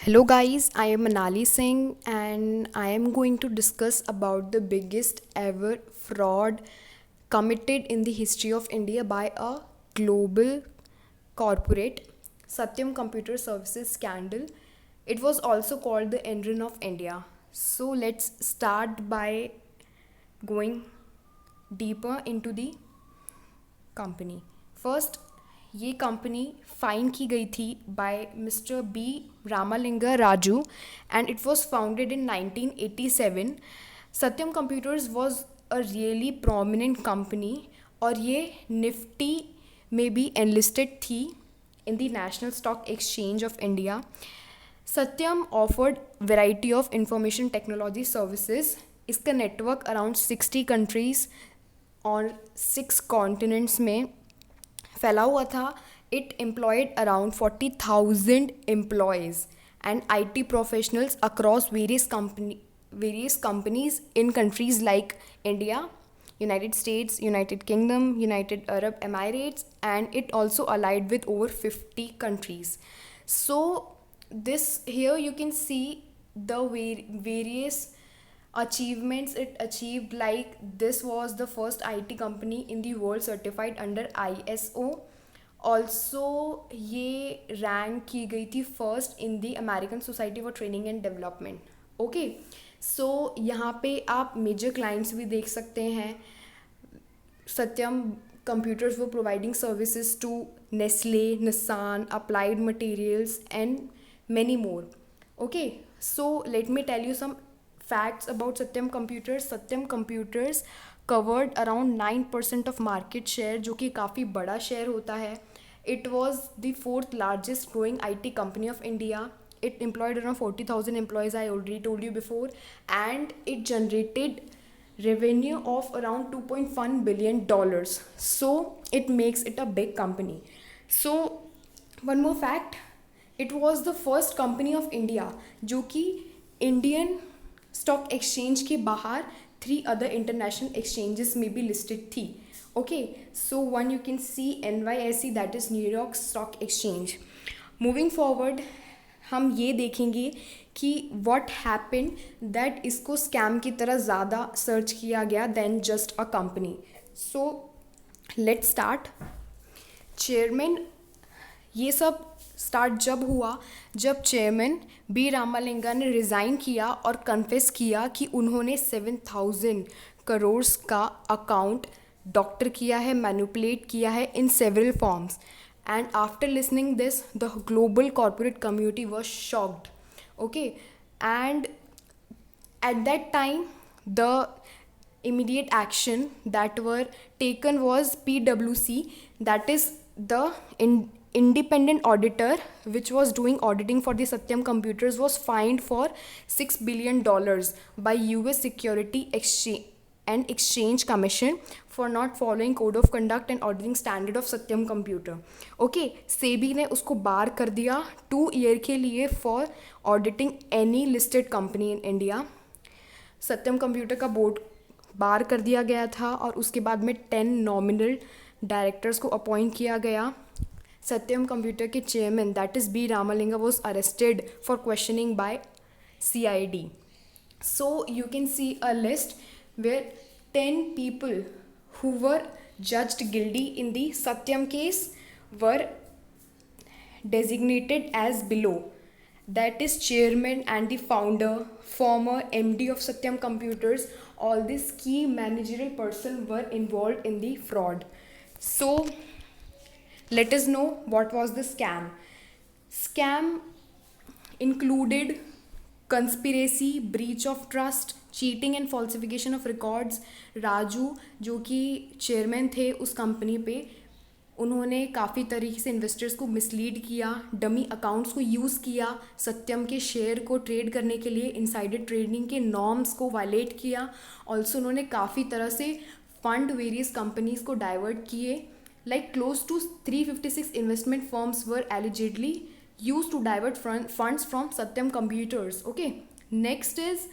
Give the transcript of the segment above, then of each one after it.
Hello guys, I am Manali Singh and I am going to discuss about the biggest ever fraud committed in the history of India by a global corporate, Satyam Computer Services scandal. It was also called the Enron of India. So let's start by going deeper into the company. First, ये company fine की गई थी by mister B Ramalinga Raju and it was founded in 1987. Satyam computers was a really prominent company और ये Nifty में भी enlisted थी in the National Stock Exchange of India. Satyam offered variety of information technology services. इसका network around 60 countries और 6 continents में फैला हुआ था. It employed around 40,000 employees and IT professionals across various companies in countries like India, United States, United Kingdom, United Arab Emirates, and it also allied with over 50 countries. So this here you can see the various achievements it achieved, like this was the first IT company in the world certified under ISO. Also ये rank की गई थी first in the American Society for Training and Development. Okay, so यहाँ पे आप major clients भी देख सकते हैं. सत्यम computers were providing services to Nestle, Nissan, Applied Materials and many more. Okay, so let me tell you some facts about Satyam Computers. Satyam Computers covered around 9% of market share, जो कि काफ़ी बड़ा share होता है. It was the fourth largest growing IT company of India. It employed around 40,000 employees, I already told you before, and it generated revenue of around $2.1 billion. So it makes it a big company. So one more fact, it was the first company of India जो कि Indian stock exchange के बाहर 3 other international exchanges में भी listed थी. Okay, so one you can see NYSE, that is New York Stock Exchange. Moving forward, हम ये देखेंगे कि what happened that इसको स्कैम की तरह ज़्यादा सर्च किया गया than just a company. So let's start. Chairman, ये सब स्टार्ट जब हुआ जब चेयरमैन बी रामालिंगा ने रिज़ाइन किया और कन्फेस किया कि उन्होंने 7,000 करोड़ का अकाउंट डॉक्टर किया है, मैनिपुलेट किया है in several forms. And after listening this, the global corporate community was shocked. Okay, and at that time the immediate action that were taken was PwC, that is the independent auditor which was doing auditing for the Satyam Computers, was fined for $6 billion by US Security and Exchange Commission for not following code of conduct and auditing standard of Satyam Computer. Okay, SEBI ने उसको बार कर दिया 2 year के लिए for auditing any listed company in India. Satyam computer का board बार कर दिया गया था और उसके बाद में 10 नॉमिनल डायरेक्टर्स को अपॉइंट किया गया. सत्यम कंप्यूटर के chairman, that is B Ramalinga, was arrested for questioning by CID. So you can see a list where 10 people who were judged guilty in the Satyam case were designated as below. That is chairman and the founder, former MD of Satyam Computers. All these key managerial persons were involved in the fraud. So let us know what was the scam. Scam included conspiracy, breach of trust, cheating and falsification of records. Raju जो कि chairman थे उस company पे, उन्होंने काफ़ी तरीके से investors को मिसलीड किया, डमी अकाउंट्स को यूज़ किया सत्यम के शेयर को ट्रेड करने के लिए, इनसाइडर ट्रेडिंग के नॉर्म्स को वायलेट किया. ऑल्सो उन्होंने काफ़ी तरह से फंड वेरियस कंपनीज को डाइवर्ट किए. Like close to 356 investment firms were allegedly use to divert funds from Satyam computers. Okay, next is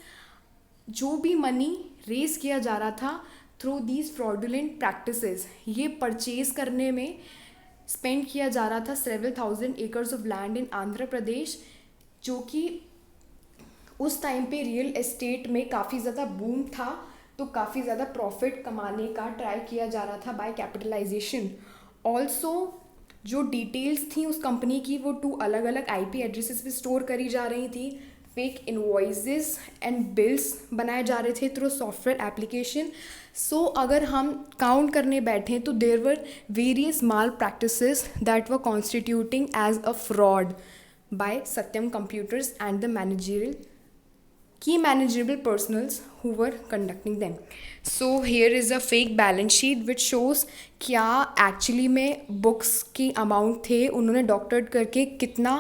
जो भी मनी रेज किया जा रहा था थ्रू दीज फ्रॉडुलेंट प्रैक्टिसेस, ये परचेज करने में स्पेंड किया जा रहा था. Several thousand acres of land in Andhra Pradesh, जो कि उस टाइम पे रियल एस्टेट में काफ़ी ज़्यादा बूम था, तो काफ़ी ज़्यादा प्रॉफिट कमाने का ट्राई किया जा रहा था बाय कैपिटलाइजेशन. ऑल्सो जो डिटेल्स थी उस कंपनी की वो 2 अलग अलग आईपी एड्रेसेस पे स्टोर करी जा रही थी. फेक इन्वॉइसेस एंड बिल्स बनाए जा रहे थे थ्रू सॉफ्टवेयर एप्लीकेशन. सो अगर हम काउंट करने बैठें तो there were various malpractices that were constituting as a fraud by Satyam Computers and the key manageable personals who were conducting them. So here is a fake balance sheet which shows क्या actually में books की amount थे, उन्होंने doctorate करके कितना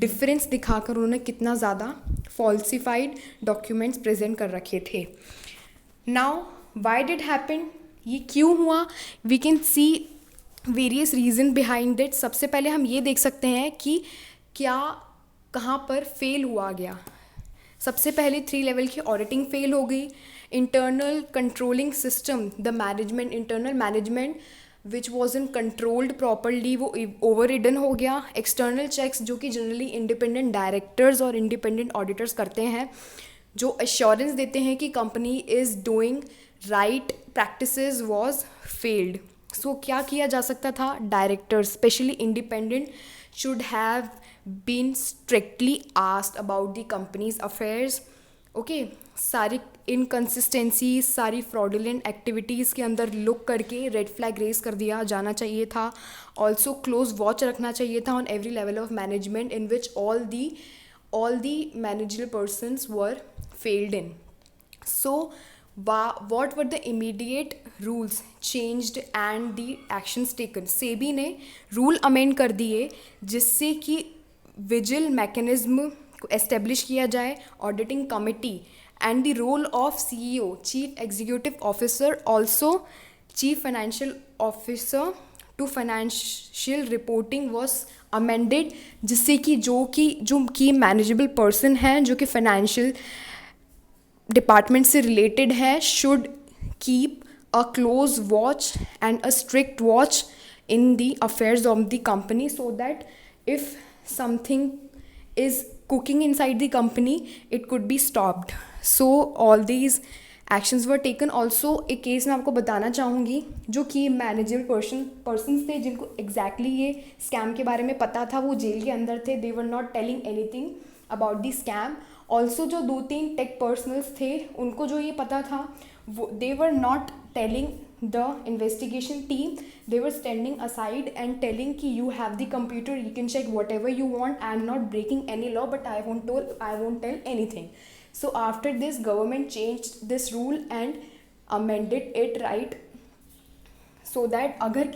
difference दिखाकर उन्होंने कितना ज़्यादा फॉल्सिफाइड डॉक्यूमेंट्स प्रेजेंट कर रखे थे. नाउ वाई डिड हैपन, ये क्यों हुआ? We can see various reason behind it. सबसे पहले हम ये देख सकते हैं कि क्या कहाँ पर फेल हुआ गया. सबसे पहले 3 लेवल की ऑडिटिंग फेल हो गई. Internal controlling system, the management, internal management which wasn't controlled properly, वो ओवर रिडन हो गया. एक्सटर्नल चेक्स जो कि जनरली इंडिपेंडेंट डायरेक्टर्स और इंडिपेंडेंट ऑडिटर्स करते हैं, जो अश्योरेंस देते हैं कि company is doing right practices, was failed. So क्या किया जा सकता था? Directors specially independent should have been strictly asked about the company's affairs. Okay, सारी इनकन्सिस्टेंसीज, सारी फ्रॉडुलेंट एक्टिविटीज़ के अंदर लुक करके रेड फ्लैग रेज कर दिया जाना चाहिए था. ऑल्सो क्लोज वॉच रखना चाहिए था on every level of management in which all the managerial persons were failed in. So what were the immediate rules changed and the actions taken? SEBI ने rule amend कर दिए जिससे कि विजिल मैकेनिज्म को establish किया जाए, auditing committee and the role of CEO, chief executive officer, also chief financial officer to financial reporting was amended, जिससे कि जो की मैनेजेबल पर्सन हैं, जो कि फाइनेंशियल डिपार्टमेंट से रिलेटेड है, should keep a close watch and a strict watch in the affairs of the company, so that if something is cooking inside the company it could be stopped. So all these actions were taken. Also एक case मैं आपको बताना चाहूँगी, जो कि manageable persons थे जिनको exactly ये स्कैम के बारे में पता था, वो जेल के अंदर थे. They were not telling anything about the scam. Also जो 2-3 टेक पर्सनल्स थे उनको जो ये पता था, वो they were not telling the investigation team, they were standing aside and telling कि you have the computer, you can check whatever you want, I am not breaking any law but I won't tell anything. So after this government changed this rule and amended it right, so that अगर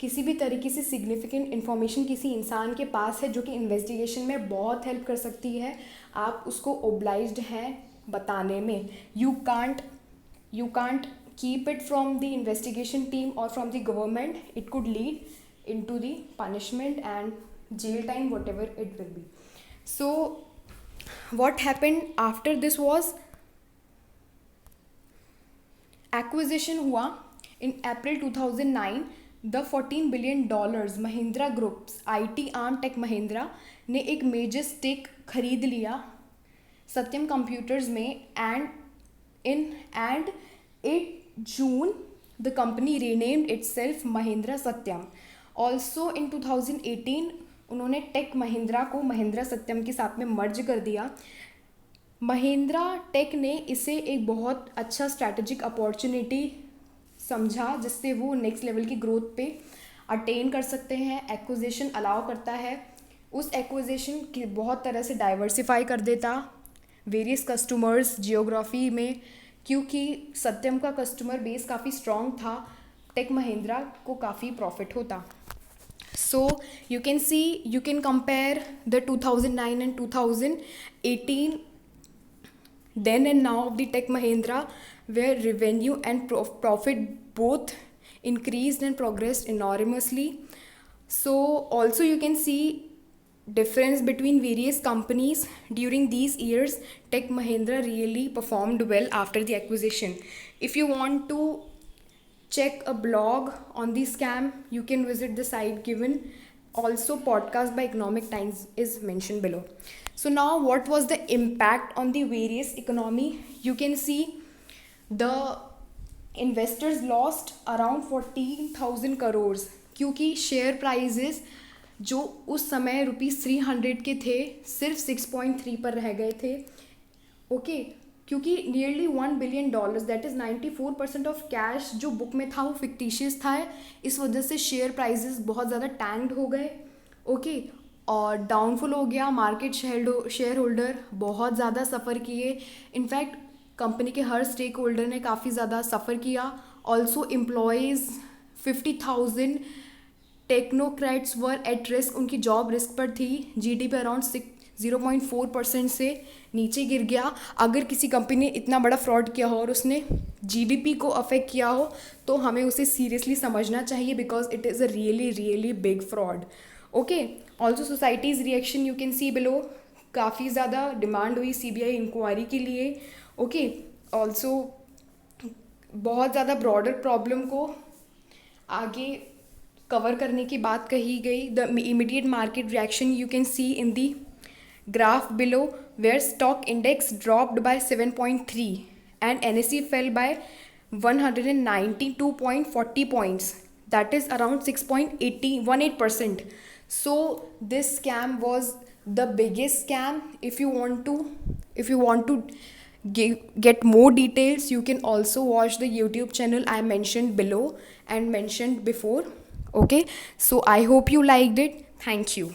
किसी भी तरीके से significant information किसी इंसान के पास है जो कि इन्वेस्टिगेशन में बहुत हेल्प कर सकती है, आप उसको ओब्लाइज्ड हैं बताने में. You can't keep it from the investigation team और from the government. It could lead into the punishment and jail time, whatever it will be. So what happened after this was acquisition हुआ in April 2009. The $14 billion Mahindra groups, IT arm Tech Mahindra ने एक major stake खरीद लिया Satyam computers में. And 8 June the company renamed itself Mahindra Satyam. Also in 2018 उन्होंने take Mahindra को महिंद्रा सत्यम के साथ में मर्ज कर दिया. महिंद्रा टेक ने इसे एक बहुत अच्छा स्ट्रैटेजिक अपॉर्चुनिटी समझा जिससे वो नेक्स्ट लेवल की ग्रोथ पे अटेन कर सकते हैं. एक्विजिशन अलाउ करता है. उस एक्विजिशन की बहुत तरह से डाइवर्सिफाई कर देता वेरियस कस्टमर्स जियोग्राफी में, क्योंकि सत्यम का कस्टमर बेस काफ़ी स्ट्रॉन्ग था, टेक महिंद्रा को काफ़ी प्रॉफिट होता. So you can compare the 2009 and 2018 then and now of the Tech Mahindra, where revenue and profit both increased and progressed enormously. So also you can see difference between various companies during these years. Tech Mahindra really performed well after the acquisition. If you want to check a blog on the scam, you can visit the site given. Also podcast by Economic Times is mentioned below. So now what was the impact on the various economy? You can see the investors lost around 14,000 crores क्योंकि share prices जो उस समय ₹300 के थे सिर्फ 6.3 पर रह गए थे. ओके, क्योंकि nearly $1 billion, that is 94% of cash जो बुक में था वो फिक्टिशियस था. इस वजह से शेयर प्राइजेस बहुत ज़्यादा टैंक्ड हो गए. ओके, और डाउनफॉल हो गया. मार्केट शेयर होल्डर बहुत ज़्यादा सफ़र किए. इनफैक्ट कंपनी के हर स्टेक होल्डर ने काफ़ी ज़्यादा सफ़र किया. Also employees 50,000 technocrats were at risk, उनकी जॉब रिस्क पर थी. जीडीपी अराउंड 0.4% से नीचे गिर गया. अगर किसी कंपनी ने इतना बड़ा फ्रॉड किया हो और उसने जीडीपी को अफेक्ट किया हो तो हमें उसे सीरियसली समझना चाहिए because it is a really really big fraud. Okay, also societies reaction you can see below. काफ़ी ज़्यादा डिमांड हुई सीबीआई इंक्वायरी के लिए. ओके, ऑल्सो बहुत ज़्यादा ब्रॉडर प्रॉब्लम को आगे कवर करने की बात कही गई. The immediate market reaction you can see in the graph below, where stock index dropped by 7.3 and NSE fell by 192.40 points, that is around 6.18%. So this scam was the biggest scam. If you want to get more details, you can also watch the YouTube channel I mentioned below and mentioned before. Okay, so I hope you liked it. Thank you.